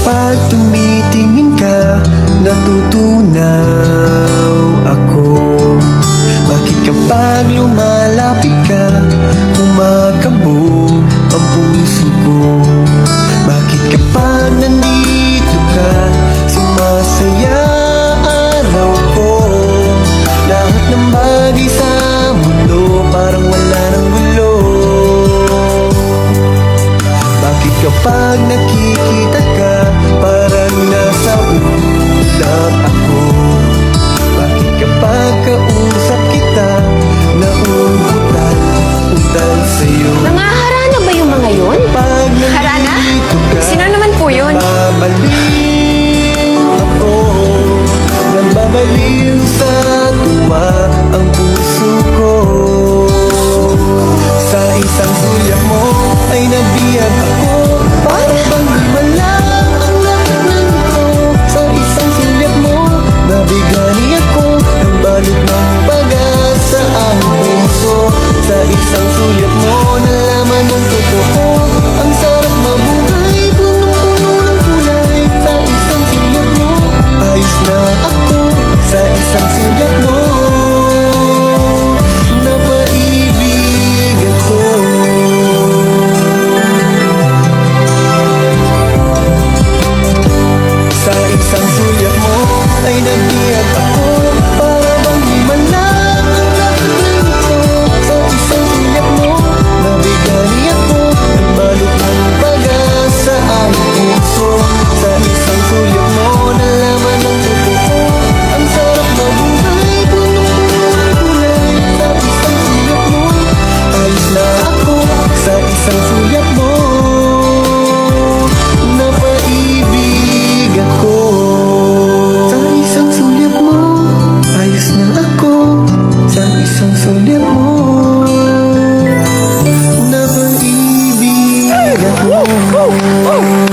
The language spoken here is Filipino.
kapag tumitingin ka, natutunaw ako. Bakit kapag lumalapit ka, kumakabog ang puso ko? Bakit kapag nandito ka, sumasaya araw ko? Lahat ng bagay sa mundo parang wala ng gulo. Bakit kapag nakikita ka, parang nasa ulap ako? Bakit kapag kausap kita, nauutal sa'yo? Nangaharana ba yung mga yun? Pag Harana? nandito ka, Sino naman po yun? nababaliw ako. Nababaliw sa tuwa ang puso ko. Sa isang sulyap mo ay nabiyag ako. Para bang di man lang ang lahat ng ito. Sa isang sulyap mo, nabigani ako. Ang balot ng pag-asa ang puso. Sa isang sulyap mo, nalaman ng totoo. Ang sarap mabuhay, punong-puno ng kulay. Sa isang sulyap mo, ayos na ako. Sa isang sulyap mo, napaibig ako. Sa isang sulyap mo ay nabiyag ako. Para bang di man lang ang lahat ng ito. Sa isang sulyap mo, nabigani ako. Nagbalot ng pag-asa ang puso. Sa isang sulyap mo, nalaman ng totoo. Ang sarap mabuhay, punong-puno ng kulay. Sa isang sulyap mo, ayos na ako. Sa isang sulyap mo, napaibig ako. Sa isang sulyap mo, ayos na ako. Sa isang sulyap mo, napaibig ako.